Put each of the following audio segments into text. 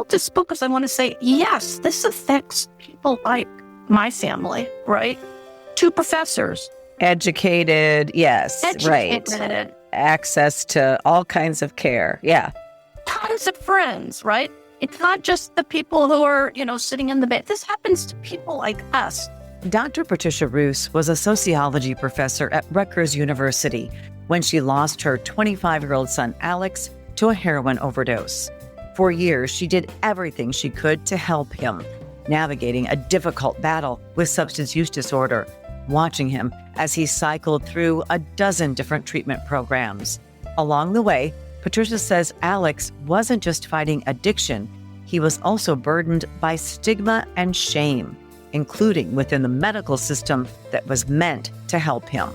wrote this book because I want to say, yes, this affects people like my family, right? 2 professors. Educated, yes, Educated. Right. Access to all kinds of care, yeah. Tons of friends, right? It's not just the people who are, sitting in the bed. This happens to people like us. Dr. Patricia Roos was a sociology professor at Rutgers University when she lost her 25-year-old son, Alex, to a heroin overdose. For years, she did everything she could to help him, navigating a difficult battle with substance use disorder, watching him as he cycled through a dozen different treatment programs. Along the way, Patricia says Alex wasn't just fighting addiction, he was also burdened by stigma and shame, including within the medical system that was meant to help him.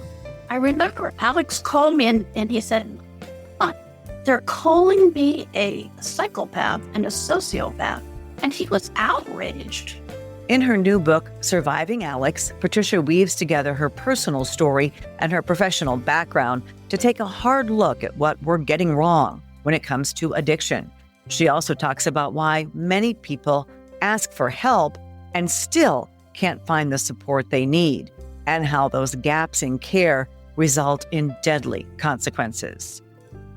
I remember Alex called me and he said, they're calling me a psychopath and a sociopath. And he was outraged. In her new book, Surviving Alex, Patricia weaves together her personal story and her professional background to take a hard look at what we're getting wrong when it comes to addiction. She also talks about why many people ask for help and still can't find the support they need, and how those gaps in care result in deadly consequences.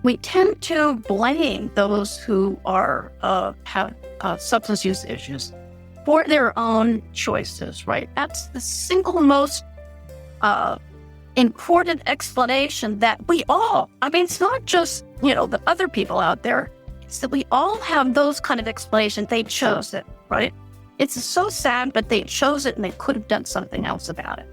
We tend to blame those who have substance use issues for their own choices, right? That's the single most important explanation that it's not just, the other people out there. It's that we all have those kind of explanations. They chose it, right? It's so sad, but they chose it and they could have done something else about it.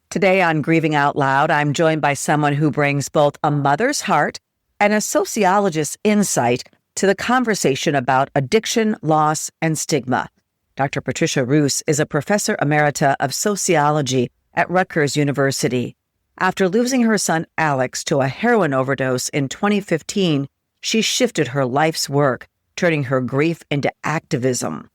Today on Grieving Out Loud, I'm joined by someone who brings both a mother's heart and a sociologist's insight to the conversation about addiction, loss, and stigma. Dr. Patricia Roos is a professor emerita of sociology at Rutgers University. After losing her son Alex to a heroin overdose in 2015, she shifted her life's work, turning her grief into activism.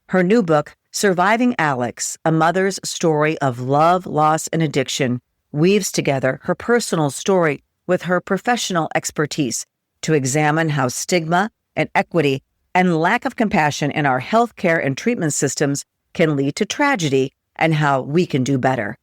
Her new book, Surviving Alex, A Mother's Story of Love, Loss, and Addiction, weaves together her personal story with her professional expertise to examine how stigma, inequity, and lack of compassion in our healthcare and treatment systems can lead to tragedy and how we can do better.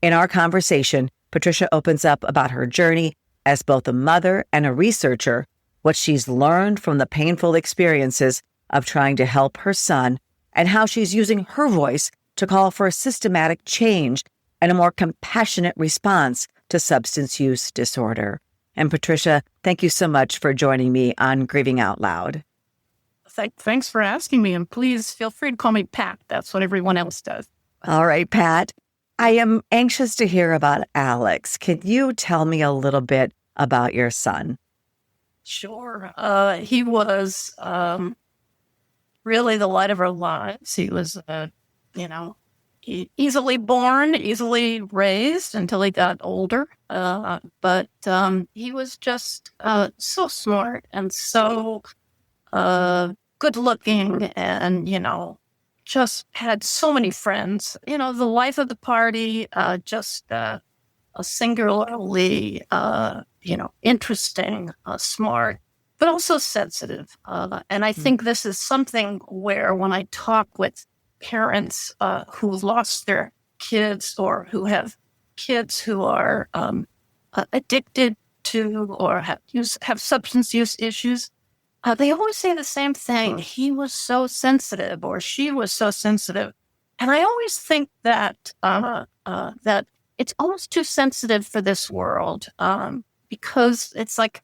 In our conversation, Patricia opens up about her journey as both a mother and a researcher, what she's learned from the painful experiences of trying to help her son, and how she's using her voice to call for a systematic change and a more compassionate response to substance use disorder. And Patricia, thank you so much for joining me on Grieving Out Loud. Thanks for asking me, and please feel free to call me Pat. That's what everyone else does. All right, Pat. I am anxious to hear about Alex. Can you tell me a little bit about your son? Sure. He was really the light of our lives. He was, easily born, easly raised until he got older. But he was just so smart and so good looking and, just had so many friends. The life of the party, just a singularly, interesting, smart, but also sensitive. And I think this is something where when I talk with parents who lost their kids or who have kids who are addicted to or have substance use issues, they always say the same thing. He was so sensitive or she was so sensitive. And I always think that that it's almost too sensitive for this world because it's like,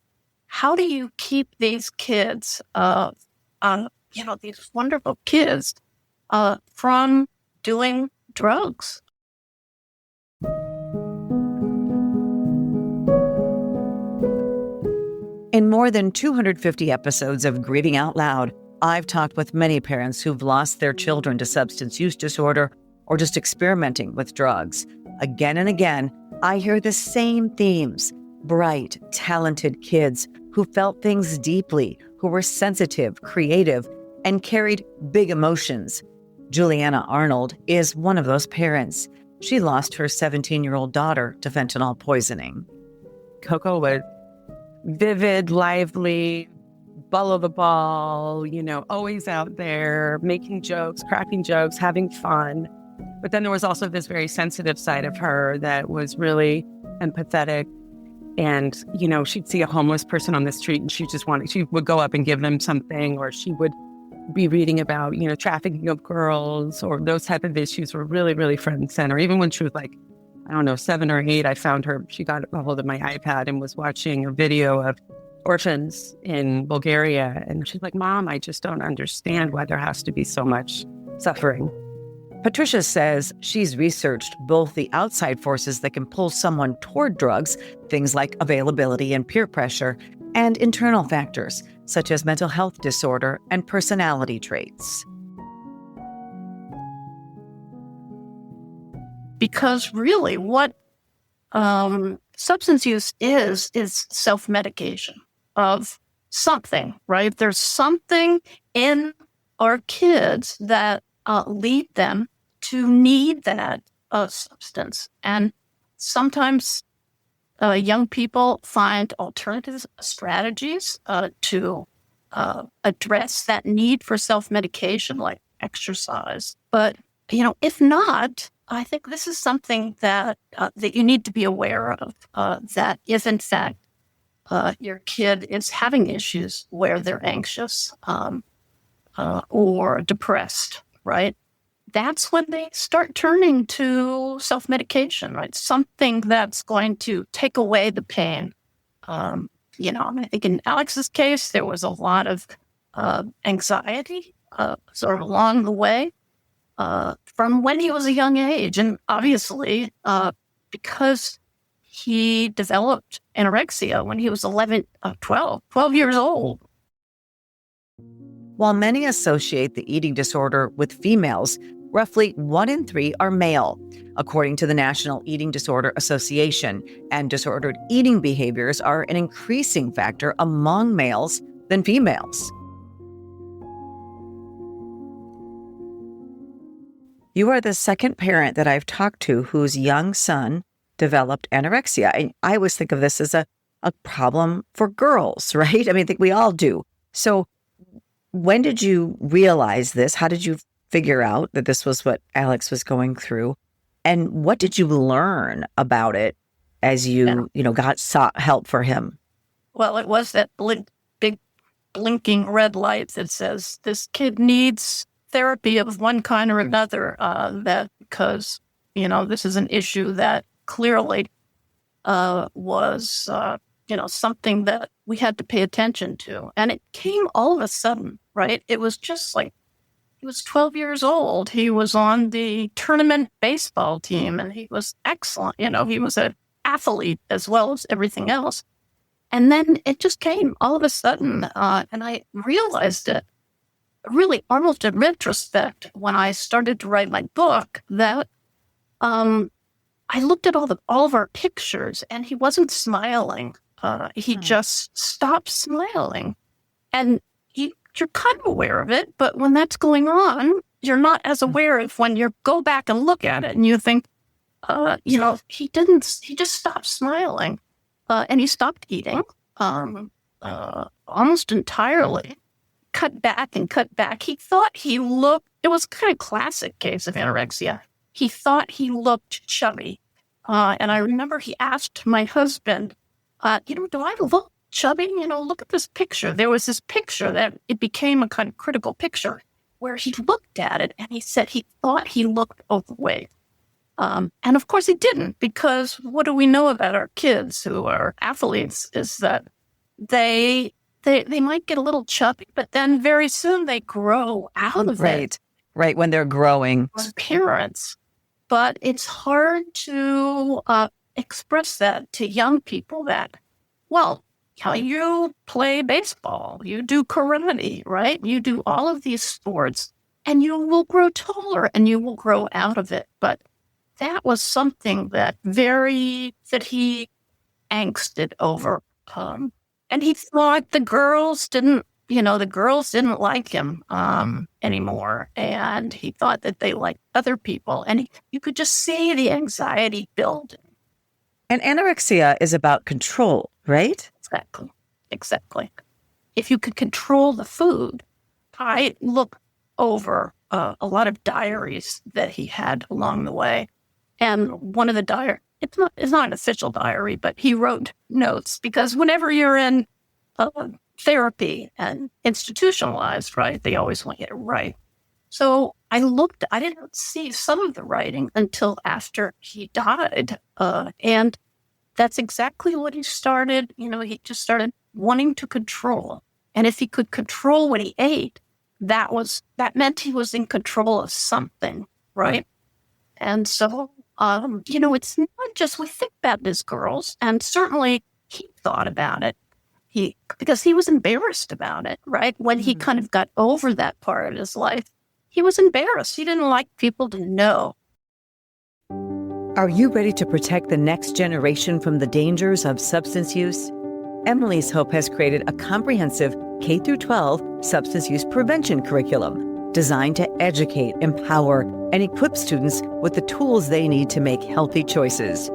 how do you keep these kids, these wonderful kids, from doing drugs? In more than 250 episodes of Grieving Out Loud, I've talked with many parents who've lost their children to substance use disorder or just experimenting with drugs. Again and again, I hear the same themes. Bright, talented kids who felt things deeply, who were sensitive, creative, and carried big emotions. Juliana Arnold is one of those parents. she lost her 17-year-old daughter to fentanyl poisoning. Coco was vivid, lively, ball of the ball, always out there, making jokes, cracking jokes, having fun. But then there was also this very sensitive side of her that was really empathetic. And, she'd see a homeless person on the street and she would go up and give them something, or she would be reading about, trafficking of girls, or those type of issues were really, really front and center. Even when she was like, 7 or 8, I found her, she got a hold of my iPad and was watching a video of orphans in Bulgaria. And she's like, Mom, I just don't understand why there has to be so much suffering. Patricia says she's researched both the outside forces that can pull someone toward drugs, things like availability and peer pressure, and internal factors, such as mental health disorder and personality traits. Because really what substance use is self-medication of something, right? There's something in our kids that lead them to need that substance. And sometimes young people find alternative strategies to address that need for self-medication, like exercise. But, if not, I think this is something that you need to be aware of, that if, in fact, your kid is having issues where they're anxious or depressed, right? That's when they start turning to self-medication, right? Something that's going to take away the pain. I think in Alex's case, there was a lot of anxiety sort of along the way from when he was a young age. And obviously, because he developed anorexia when he was 12 years old. While many associate the eating disorder with females, roughly 1 in 3 are male, according to the National Eating Disorder Association, and disordered eating behaviors are an increasing factor among males than females. You are the second parent that I've talked to whose young son developed anorexia. And I always think of this as a problem for girls, right? I think we all do. So when did you realize this? How did you figure out that this was what Alex was going through? And what did you learn about it as you sought help for him? Well, it was that big blinking red light that says this kid needs therapy of one kind or another, because this is an issue that clearly was something that we had to pay attention to. And it came all of a sudden, right? It was just like, he was 12 years old. He was on the tournament baseball team and he was excellent. He was an athlete as well as everything else. And then it just came all of a sudden. And I realized it really almost in retrospect when I started to write my book that I looked at all of our pictures and he wasn't smiling. He just stopped smiling. And you're kind of aware of it, but when that's going on, you're not as aware of when you go back and look at it and you think, he just stopped smiling. And he stopped eating almost entirely. Cut back. He thought he looked, it was kind of classic case of anorexia. He thought he looked chubby. And I remember he asked my husband, do I look chubby? Look at this picture. There was this picture that it became a kind of critical picture where he looked at it and he said he thought he looked overweight. And of course he didn't, because what do we know about our kids who are athletes is that they might get a little chubby, but then very soon they grow out of it. Right, when they're growing. As parents. But it's hard to express that to young people that, well, you play baseball, you do karate, right? You do all of these sports, and you will grow taller and you will grow out of it. But that was something that he angsted over. And he thought the girls didn't the girls didn't like him anymore, and he thought that they liked other people, and you could just see the anxiety building. And anorexia is about control, right? Exactly. If you could control the food, I look over a lot of diaries that he had along the way, and one of the it's not an official diary, but he wrote notes, because whenever you're in therapy and institutionalized, right, they always want you to write. So I didn't see some of the writing until after he died, and that's exactly what he started. He just started wanting to control. And if he could control what he ate, that meant he was in control of something, right? And so, it's not just we think about it as girls, and certainly he thought about it. Because he was embarrassed about it, right? When he kind of got over that part of his life, he was embarrassed. He didn't like people to know. Are you ready to protect the next generation from the dangers of substance use? Emily's Hope has created a comprehensive K-12 substance use prevention curriculum designed to educate, empower, and equip students with the tools they need to make healthy choices.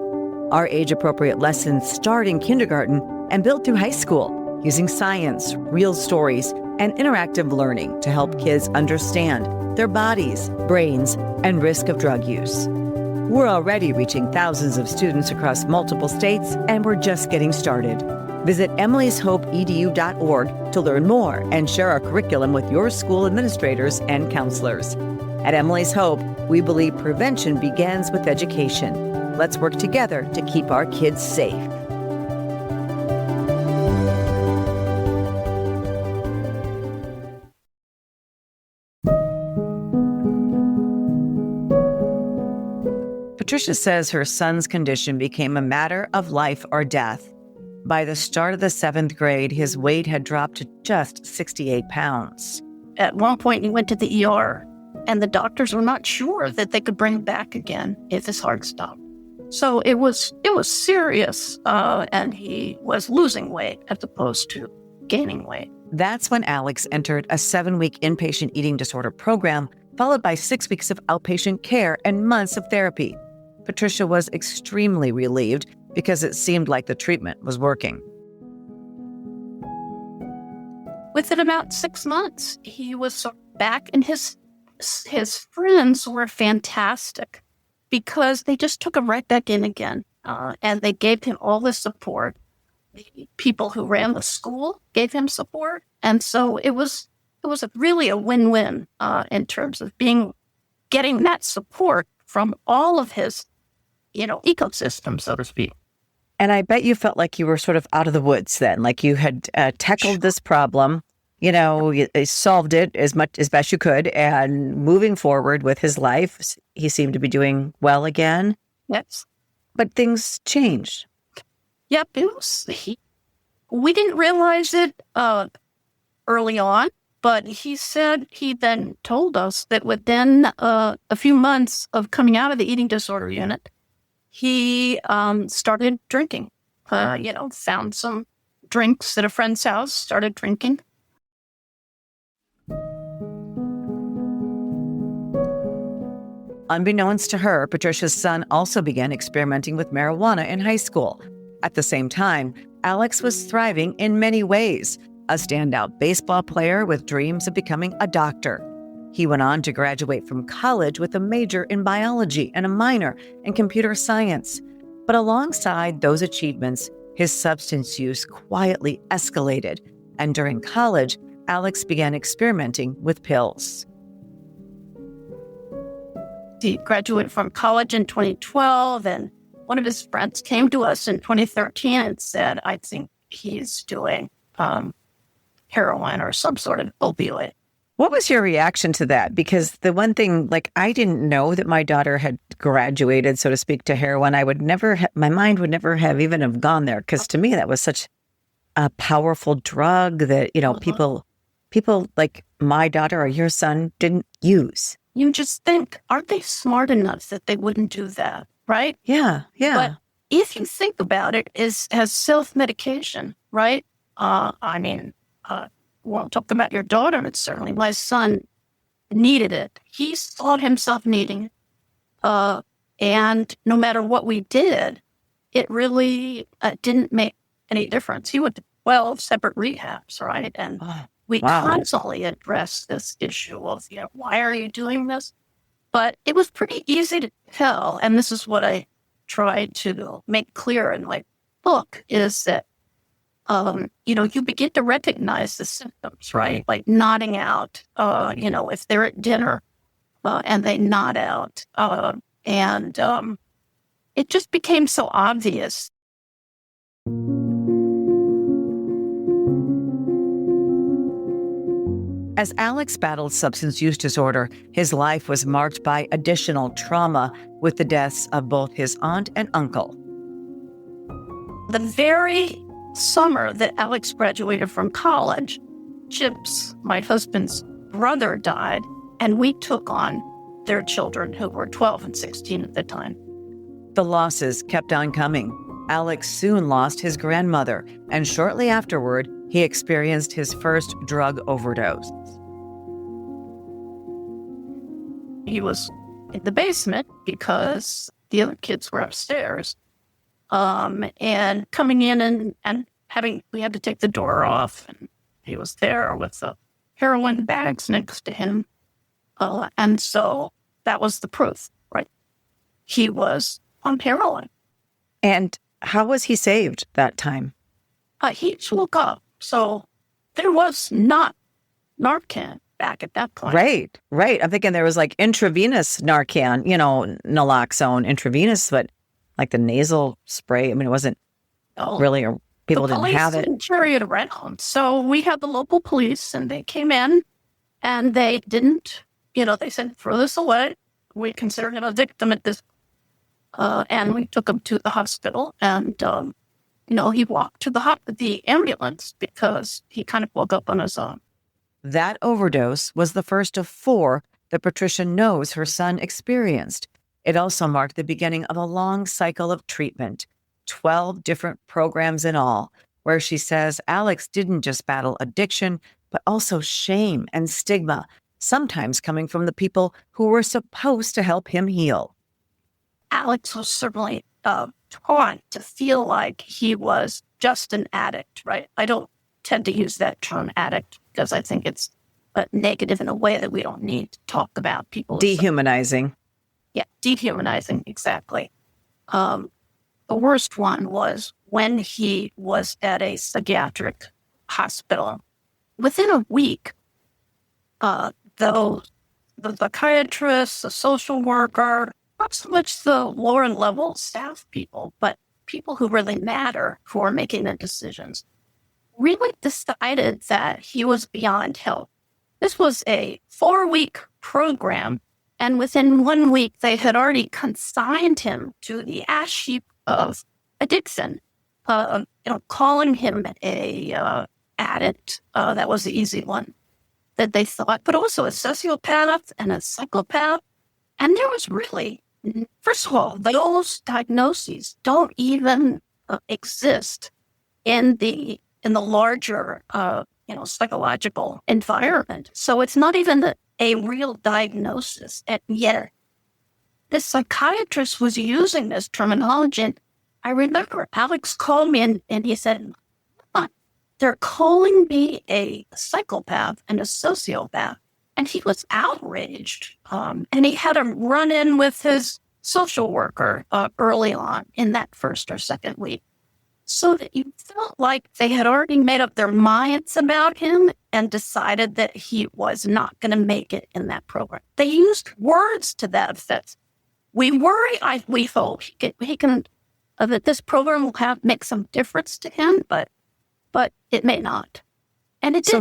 Our age-appropriate lessons start in kindergarten and built through high school, using science, real stories, and interactive learning to help kids understand their bodies, brains, and risk of drug use. We're already reaching thousands of students across multiple states, and we're just getting started. Visit emilyshopeedu.org to learn more and share our curriculum with your school administrators and counselors. At Emily's Hope, we believe prevention begins with education. Let's work together to keep our kids safe. Patricia says her son's condition became a matter of life or death. By the start of the 7th grade, his weight had dropped to just 68 pounds. At one point, he went to the ER, and the doctors were not sure that they could bring him back again if his heart stopped. So it was serious, and he was losing weight as opposed to gaining weight. That's when Alex entered a 7-week inpatient eating disorder program, followed by 6 weeks of outpatient care and months of therapy. Patricia was extremely relieved because it seemed like the treatment was working. Within about 6 months, he was sort of back, and his friends were fantastic because they just took him right back in again, and they gave him all the support. The people who ran the school gave him support, and so it was really a win-win in terms of getting that support from all of his ecosystem, so to speak. And I bet you felt like you were sort of out of the woods then, like you had tackled this problem, you solved it as best you could, and moving forward with his life, he seemed to be doing well again. Yes. But things changed. Yep, we didn't realize it early on, but he then told us that within a few months of coming out of the eating disorder unit, he started drinking, found some drinks at a friend's house, started drinking. Unbeknownst to her, Patricia's son also began experimenting with marijuana in high school. At the same time, Alex was thriving in many ways, a standout baseball player with dreams of becoming a doctor. He went on to graduate from college with a major in biology and a minor in computer science. But alongside those achievements, his substance use quietly escalated, and during college, Alex began experimenting with pills. He graduated from college in 2012, and one of his friends came to us in 2013 and said, I think he's doing heroin or some sort of opioid. What was your reaction to that? Because the one thing, I didn't know that my daughter had graduated, so to speak, to heroin. I would never, my mind would never have even have gone there, because to me that was such a powerful drug that, people like my daughter or your son didn't use. You just think, aren't they smart enough that they wouldn't do that, right? Yeah. But if you think about it as self-medication, right? won't talk about your daughter, but certainly my son needed it. He thought himself needing it. And no matter what we did, it really didn't make any difference. He went to 12 separate rehabs, right? And we constantly addressed this issue of, why are you doing this? But it was pretty easy to tell. And this is what I tried to make clear in my book, is that, you begin to recognize the symptoms, right? Like nodding out, if they're at dinner and they nod out. And it just became so obvious. As Alex battled substance use disorder, his life was marked by additional trauma with the deaths of both his aunt and uncle. The very summer that Alex graduated from college, Chips, my husband's brother, died, and we took on their children, who were 12 and 16 at the time. The losses kept on coming. Alex soon lost his grandmother, and shortly afterward, he experienced his first drug overdose. He was in the basement because the other kids were upstairs. And coming in and we had to take the door off, and he was there with the heroin bags next to him. And so that was the proof, right? He was on heroin. And how was he saved that time? He just woke up. So there was not Narcan back at that point. Right. I'm thinking there was like intravenous Narcan, naloxone intravenous, but like the nasal spray, it wasn't really, people didn't have it. The police didn't carry it around. So we had the local police, and they came in, and they didn't, they said, throw this away. We considered him a victim at this, and we took him to the hospital, and, he walked to the ambulance because he kind of woke up on his own. That overdose was the first of 4 that Patricia knows her son experienced. It also marked the beginning of a long cycle of treatment, 12 different programs in all, where she says Alex didn't just battle addiction, but also shame and stigma, sometimes coming from the people who were supposed to help him heal. Alex was certainly taught to feel like he was just an addict, right? I don't tend to use that term addict because I think it's negative in a way that we don't need to talk about people. Dehumanizing. Yeah, dehumanizing, exactly. The worst one was when he was at a psychiatric hospital. Within a week, the psychiatrist, the social worker, not so much the lower level staff people, but people who really matter, who are making the decisions, really decided that he was beyond help. This was a 4-week program, and within 1 week, they had already consigned him to the ash heap of addiction, calling him a addict. That was the easy one that they thought, but also a sociopath and a psychopath. And there was really, first of all, those diagnoses don't even exist in the larger, psychological environment. So it's not even a real diagnosis. And yet, the psychiatrist was using this terminology. And I remember Alex called me and he said, they're calling me a psychopath and a sociopath. And he was outraged. And he had a run-in with his social worker early on in that first or second week. So that you felt like they had already made up their minds about him and decided that he was not going to make it in that program. They used words to that effect. We worry, we hope he can that this program will make some difference to him, but it may not. And it did. So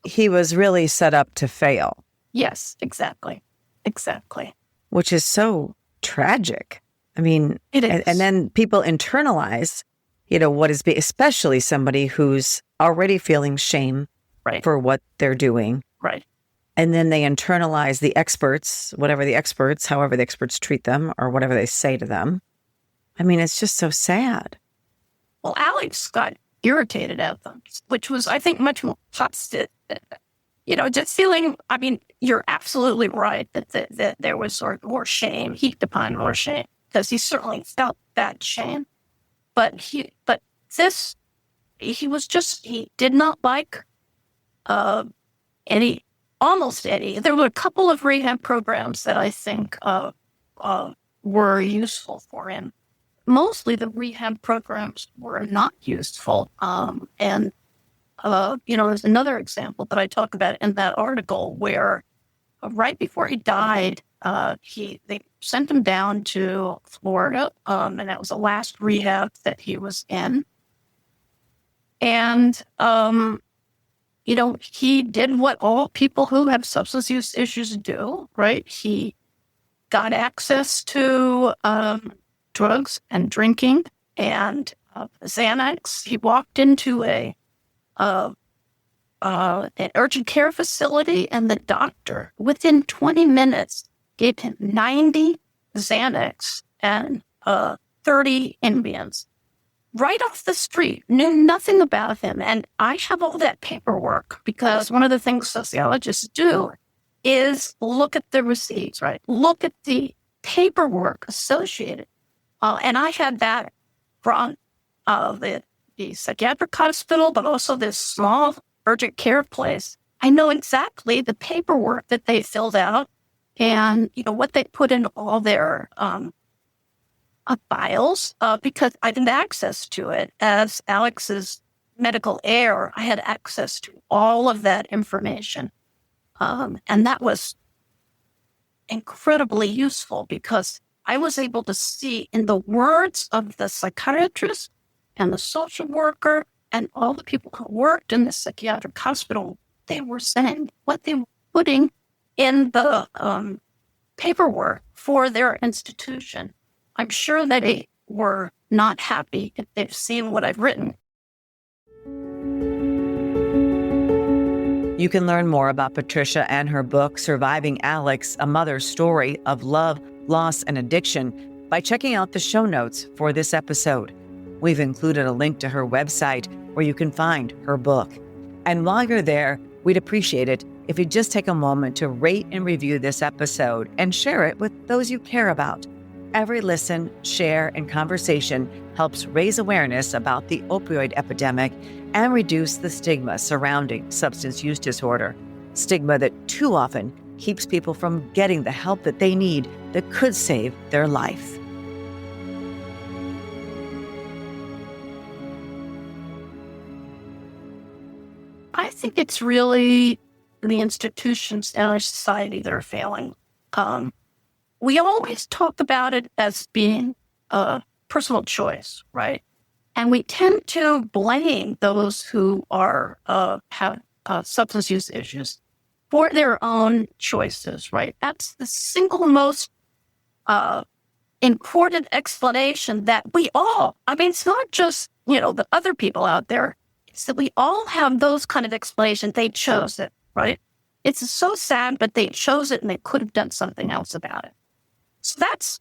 he was really set up to fail. Yes, exactly. Which is so tragic. It is. And then people internalize, what is, especially somebody who's already feeling shame for what they're doing. Right. And then they internalize the experts, however the experts treat them or whatever they say to them. It's just so sad. Well, Alex got irritated at them, which was, I think, much more positive. Just feeling, I mean, you're absolutely right that there was sort of more shame, heaped upon more shame, because he certainly felt that shame. But he did not like almost any. There were a couple of rehab programs that I think were useful for him. Mostly the rehab programs were not useful. There's another example that I talk about in that article where right before he died, they sent him down to Florida, and that was the last rehab that he was in. And, he did what all people who have substance use issues do, right? He got access to drugs and drinking and Xanax. He walked into an urgent care facility, and the doctor, within 20 minutes, gave him 90 Xanax and 30 Ambiens. Right off the street, knew nothing about him. And I have all that paperwork because one of the things sociologists do is look at the receipts, right? Look at the paperwork associated. And I had that from the psychiatric hospital, but also this small urgent care place. I know exactly the paperwork that they filled out and, what they put in all their files because I had access to it. As Alex's medical heir, I had access to all of that information. And that was incredibly useful because I was able to see in the words of the psychiatrist and the social worker and all the people who worked in the psychiatric hospital, they were saying what they were putting in the paperwork for their institution. I'm sure that they were not happy if they've seen what I've written. You can learn more about Patricia and her book, Surviving Alex, A Mother's Story of Love, Loss, and Addiction, by checking out the show notes for this episode. We've included a link to her website where you can find her book. And while you're there, we'd appreciate it if you'd just take a moment to rate and review this episode and share it with those you care about. Every listen, share, and conversation helps raise awareness about the opioid epidemic and reduce the stigma surrounding substance use disorder. Stigma that too often keeps people from getting the help that they need that could save their life. I think it's really the institutions in our society that are failing. We always talk about it as being a personal choice, right? And we tend to blame those who have substance use issues for their own choices, right? That's the single most important explanation that we all, it's not just, the other people out there, it's that we all have those kind of explanations. They chose it, right? It's so sad, but they chose it and they could have done something else about it. So that's,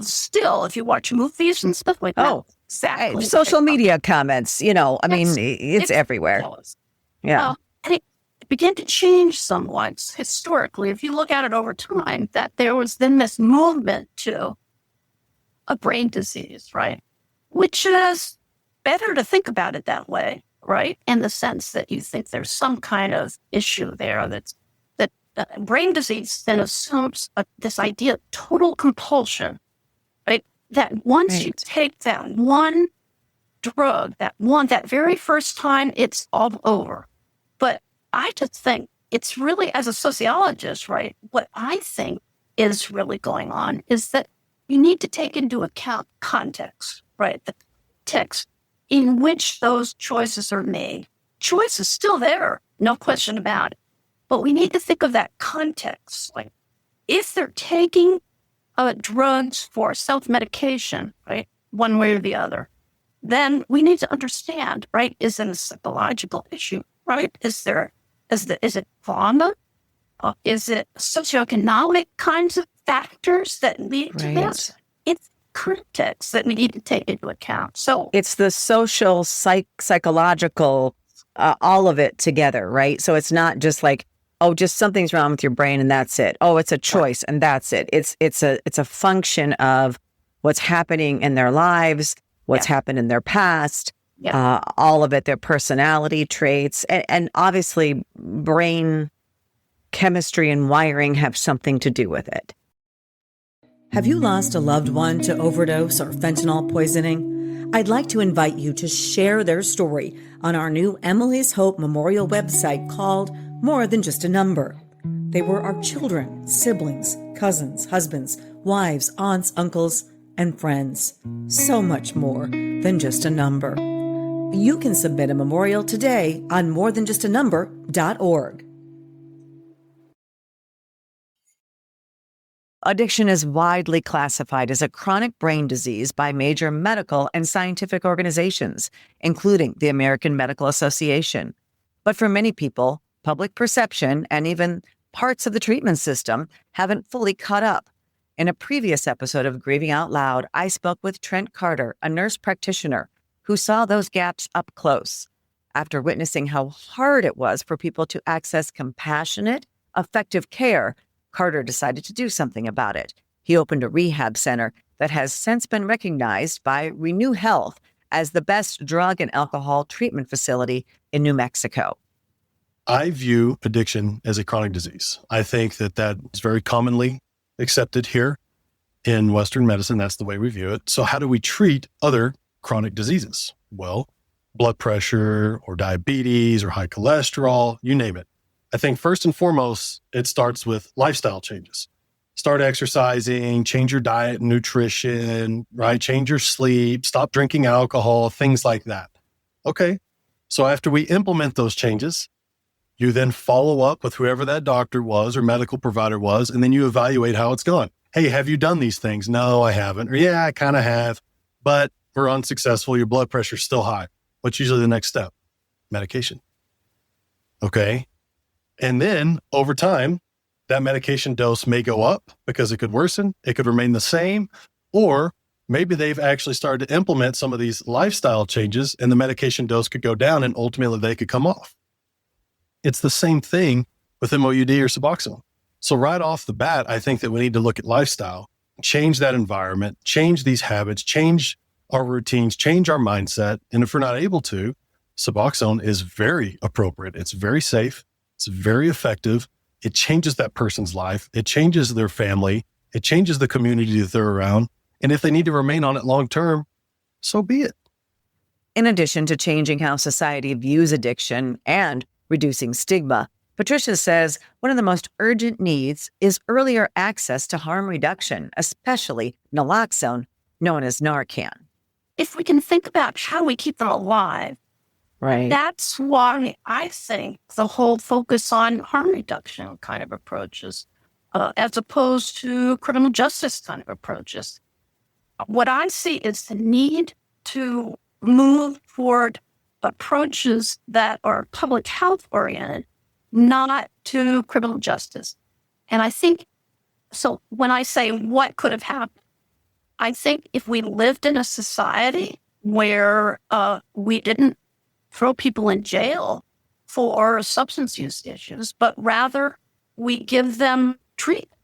still, if you watch movies and stuff like that. Exactly. Social media comments, it's everywhere. Yeah. And it began to change somewhat historically. If you look at it over time, that there was then this movement to a brain disease, right? Which is better to think about it that way, right? In the sense that you think there's some kind of issue there that brain disease then assumes this idea of total compulsion, right? That once you take that one drug, that very first time, it's all over. But I just think it's really, as a sociologist, right, what I think is really going on is that you need to take into account context, right? The text in which those choices are made. Choice is still there, no question about it. But we need to think of that context. Like, if they're taking drugs for self-medication, right, one way or the other, then we need to understand, right, is it a psychological issue, right? Is it trauma? Is it socioeconomic kinds of factors that lead to this? It's context that we need to take into account. So it's the social, psychological, all of it together, right? So it's not just like, oh, just something's wrong with your brain and that's it. Oh, it's a choice and that's it. It's a function of what's happening in their lives, what's happened in their past, all of it, their personality traits, and obviously brain chemistry and wiring have something to do with it. Have you lost a loved one to overdose or fentanyl poisoning? I'd like to invite you to share their story on our new Emily's Hope Memorial website called More Than Just a Number. They were our children, siblings, cousins, husbands, wives, aunts, uncles, and friends. So much more than just a number. You can submit a memorial today on morethanjustanumber.org. Addiction is widely classified as a chronic brain disease by major medical and scientific organizations, including the American Medical Association. But for many people, public perception and even parts of the treatment system haven't fully caught up. In a previous episode of Grieving Out Loud, I spoke with Trent Carter, a nurse practitioner who saw those gaps up close. After witnessing how hard it was for people to access compassionate, effective care, Carter decided to do something about it. He opened a rehab center that has since been recognized by Renew Health as the best drug and alcohol treatment facility in New Mexico. I view addiction as a chronic disease. I think that is very commonly accepted here in Western medicine. That's the way we view it. So how do we treat other chronic diseases? Well, blood pressure or diabetes or high cholesterol, you name it. I think first and foremost, it starts with lifestyle changes. Start exercising, change your diet and nutrition, right? Change your sleep, stop drinking alcohol, things like that. Okay. So after we implement those changes, you then follow up with whoever that doctor was or medical provider was, and then you evaluate how it's gone. Hey, have you done these things? No, I haven't. Or yeah, I kind of have, but we're unsuccessful. Your blood pressure's still high. What's usually the next step? Medication. Okay. And then over time, that medication dose may go up because it could worsen, it could remain the same, or maybe they've actually started to implement some of these lifestyle changes and the medication dose could go down and ultimately they could come off. It's the same thing with MOUD or Suboxone. So right off the bat, I think that we need to look at lifestyle, change that environment, change these habits, change our routines, change our mindset. And if we're not able to, Suboxone is very appropriate. It's very safe. It's very effective. It changes that person's life. It changes their family. It changes the community that they're around. And if they need to remain on it long term, so be it. In addition to changing how society views addiction and reducing stigma, Patricia says one of the most urgent needs is earlier access to harm reduction, especially naloxone, known as Narcan. if we can think about how we keep them alive, Right. that's why I think the whole focus on harm reduction kind of approaches, as opposed to criminal justice kind of approaches. What I see is the need to move toward approaches that are public health oriented, not to criminal justice. And I think, so when I say what could have happened, I think if we lived in a society where we didn't throw people in jail for substance use issues, but rather we give them treatment.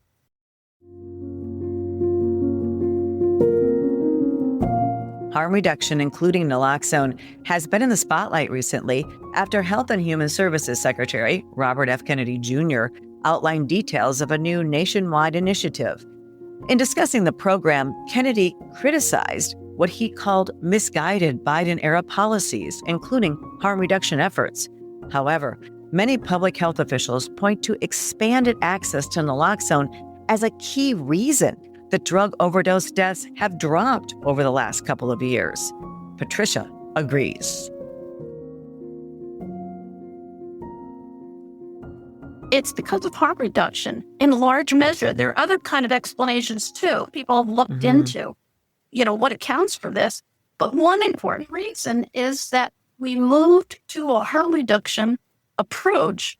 Harm reduction, including naloxone, has been in the spotlight recently after Health and Human Services Secretary Robert F. Kennedy Jr. outlined details of a new nationwide initiative. In discussing the program, Kennedy criticized what he called misguided Biden-era policies, including harm reduction efforts. However, many public health officials point to expanded access to naloxone as a key reason that drug overdose deaths have dropped over the last couple of years. Patricia agrees. It's because of harm reduction in large measure. There are other kind of explanations too. People have looked into, what accounts for this. But one important reason is that we moved to a harm reduction approach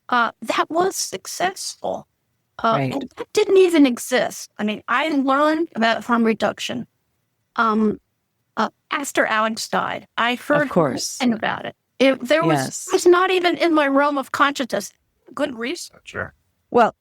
that was successful. Right. And that didn't even exist. I mean, I learned about harm reduction after Alex died. I heard Of course. nothing about it. It was not even in my realm of consciousness. Good researcher. Well,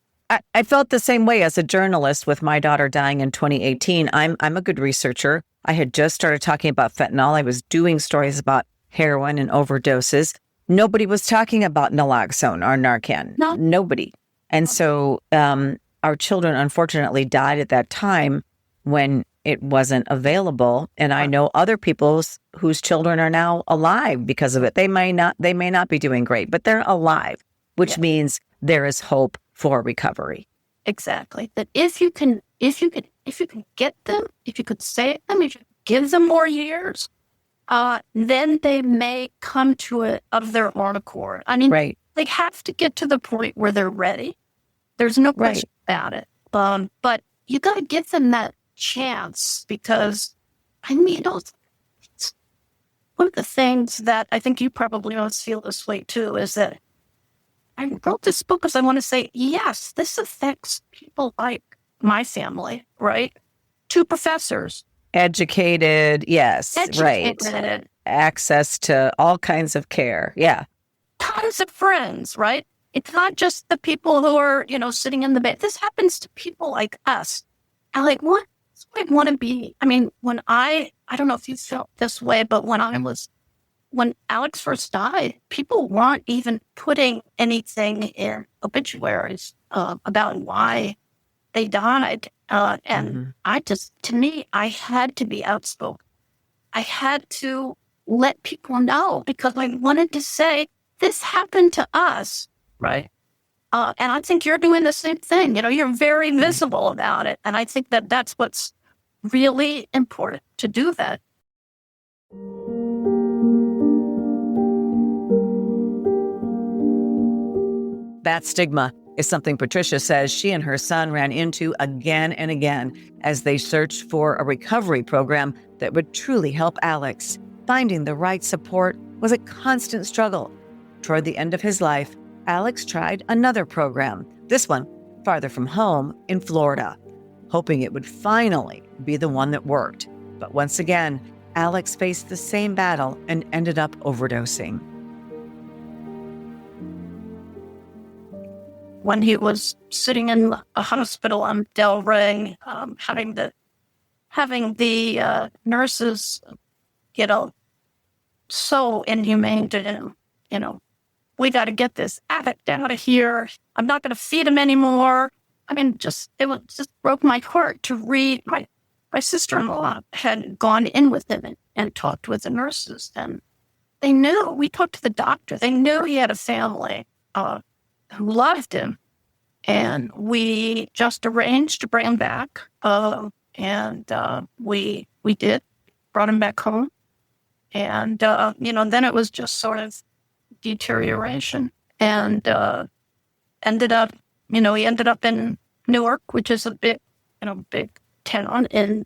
I felt the same way as a journalist with my daughter dying in 2018. I'm a good researcher. I had just started talking about fentanyl. I was doing stories about heroin and overdoses. Nobody was talking about naloxone or Narcan. No. Nobody. And so our children, unfortunately, died at that time when it wasn't available. And I know other people's whose children are now alive because of it. They may not be doing great, but they're alive, which means there is hope for recovery. Exactly. That if you can get them, if you could save them, if you give them more years, then they may come to it of their own accord. I mean, they have to get to the point where they're ready. There's no question about it. But you got to give them that chance because, I mean, it's one of the things that I think you probably must feel this way too, is that I wrote this book because I want to say, yes, this affects people like my family, right? 2 professors. Educated, yes, right. Access to all kinds of care, Tons of friends, right? It's not just the people who are, sitting in the bed. This happens to people like us. And like, what? I want to be. I mean, when I don't know if you felt this way, but when Alex first died, people weren't even putting anything in obituaries about why they died. And to me, I had to be outspoken. I had to let people know because I wanted to say, this happened to us, right? And I think you're doing the same thing. You're very visible about it. And I think that that's what's really important, to do that. That stigma is something Patricia says she and her son ran into again and again as they searched for a recovery program that would truly help Alex. Finding the right support was a constant struggle. Toward the end of his life, Alex tried another program, this one farther from home in Florida, hoping it would finally be the one that worked. But once again, Alex faced the same battle and ended up overdosing. When he was sitting in a hospital on Delray, having the nurses, so inhumane to him, we got to get this addict out of here. I'm not going to feed him anymore. I mean, it just broke my heart to read. My sister-in-law had gone in with him and talked with the nurses, and they knew. We talked to the doctor. They knew he had a family who loved him, and we just arranged to bring him back. And we did, brought him back home, and then it was just sort of deterioration, and ended up in Newark, which is a big town in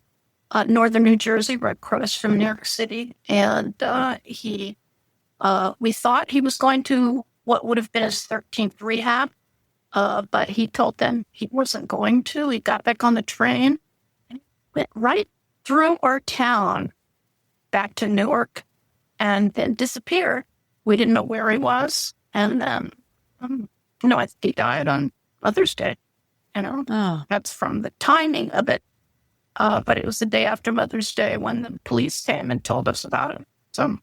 northern New Jersey, right across from New York City, and we thought he was going to what would have been his 13th rehab, but he told them he wasn't going to. He got back on the train and went right through our town back to Newark and then disappeared. We didn't know where he was. And then, I think he died on Mother's Day. That's from the timing of it. But it was the day after Mother's Day when the police came and told us about it. So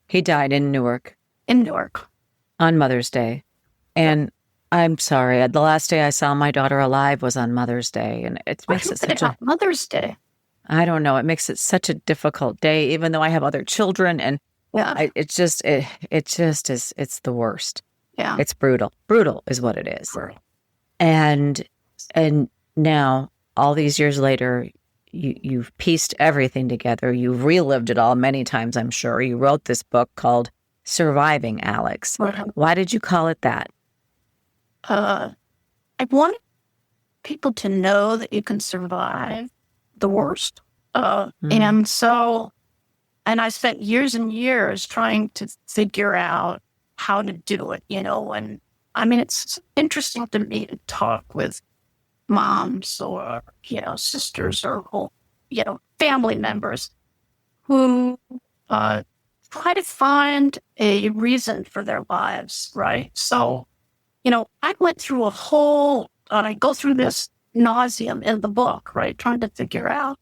he died in Newark. In Newark. On Mother's Day. And I'm sorry, the last day I saw my daughter alive was on Mother's Day. And it makes it such a... Mother's Day? I don't know. It makes it such a difficult day, even though I have other children. And it's the worst. Yeah. It's brutal. Brutal is what it is. Brutal. And now, all these years later, you've pieced everything together. You've relived it all many times, I'm sure. You wrote this book called Surviving Alex. Why did you call it that? I wanted people to know that you can survive the worst. And I spent years and years trying to figure out how to do it, and I mean, it's interesting to me to talk with moms or, sisters or, family members who try to find a reason for their lives, right? So, I went through I go through this nauseum in the book, right? Trying to figure out,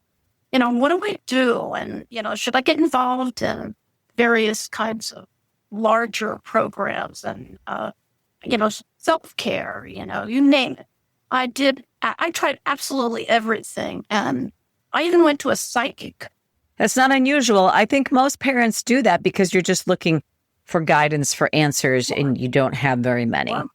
what do I do? And, should I get involved in various kinds of larger programs and, self-care, you name it. I tried absolutely everything. And I even went to a psychic. That's not unusual. I think most parents do that because you're just looking for guidance, for answers, and you don't have very many. Well,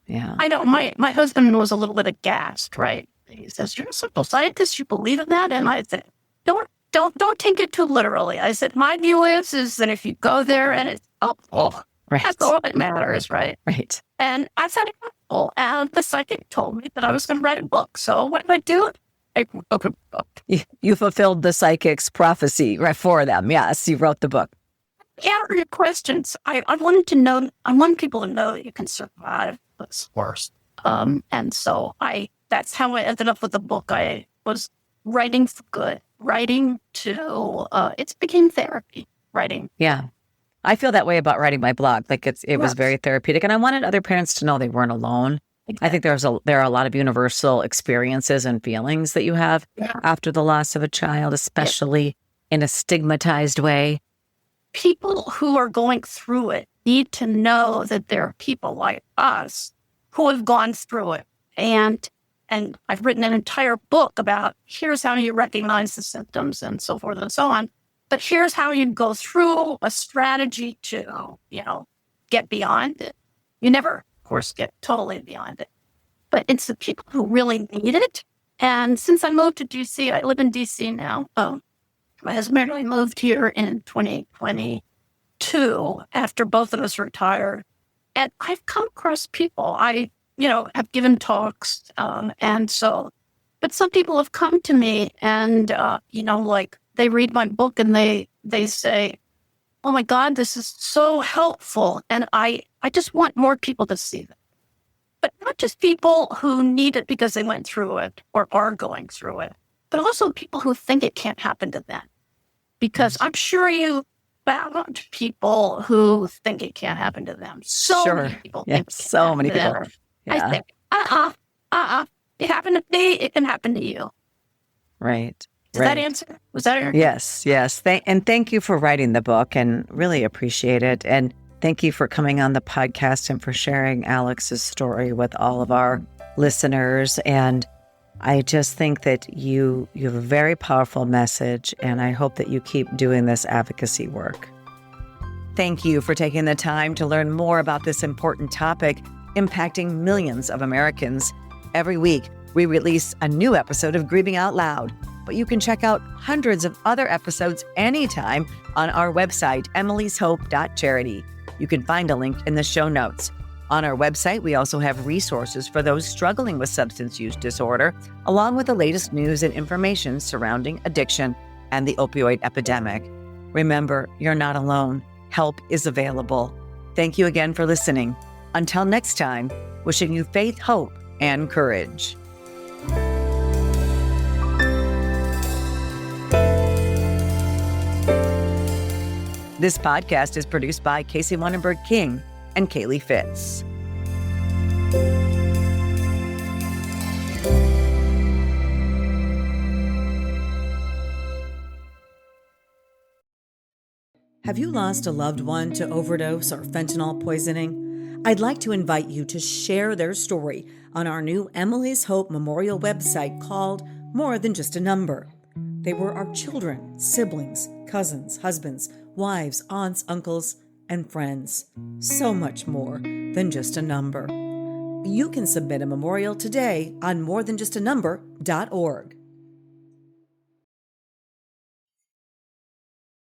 yeah. I know my husband was a little bit aghast, right? He says, "You're a simple scientist, you believe in that?" And I said, Don't take it too literally. I said, my view is that if you go there and it's helpful, Right. that's all that matters, right? Right. And I said it's helpful. And the psychic told me that I was going to write a book. So what did I do? I wrote a book. You fulfilled the psychic's prophecy right for them. Yes, you wrote the book. Yeah, your questions. I wanted people to know that you can survive this worst. And so that's how I ended up with the book. I was writing for good, writing to, it became therapy, writing. Yeah. I feel that way about writing my blog. Like it was very therapeutic. And I wanted other parents to know they weren't alone. Exactly. I think there are a lot of universal experiences and feelings that you have after the loss of a child, especially in a stigmatized way. People who are going through it need to know that there are people like us who have gone through it. And I've written an entire book about here's how you recognize the symptoms and so forth and so on. But here's how you go through a strategy to, get beyond it. You never, of course, get totally beyond it. But it's the people who really need it. And since I moved to D.C., I live in D.C. now. My husband and I moved here in 2022 after both of us retired. And I've come across people. I have given talks. But some people have come to me and, they read my book and they say, oh my God, this is so helpful. And I just want more people to see that. But not just people who need it because they went through it or are going through it, but also people who think it can't happen to them. Because I'm sure you found people who think it can't happen to them. So many people think so many people. I think, it happened to me, it can happen to you. Right. Did that answer? Was that answer? Yes. And thank you for writing the book and really appreciate it. And thank you for coming on the podcast and for sharing Alex's story with all of our listeners. And I just think that you have a very powerful message, and I hope that you keep doing this advocacy work. Thank you for taking the time to learn more about this important topic impacting millions of Americans. Every week, we release a new episode of Grieving Out Loud, but you can check out hundreds of other episodes anytime on our website, emily'shope.charity. You can find a link in the show notes. On our website, we also have resources for those struggling with substance use disorder, along with the latest news and information surrounding addiction and the opioid epidemic. Remember, you're not alone. Help is available. Thank you again for listening. Until next time, wishing you faith, hope, and courage. This podcast is produced by Casey Wannenberg King and Kaylee Fitz. Have you lost a loved one to overdose or fentanyl poisoning? I'd like to invite you to share their story on our new Emily's Hope Memorial website called More Than Just a Number. They were our children, siblings, cousins, husbands, wives, aunts, uncles, and friends. So much more than just a number. You can submit a memorial today on morethanjustanumber.org.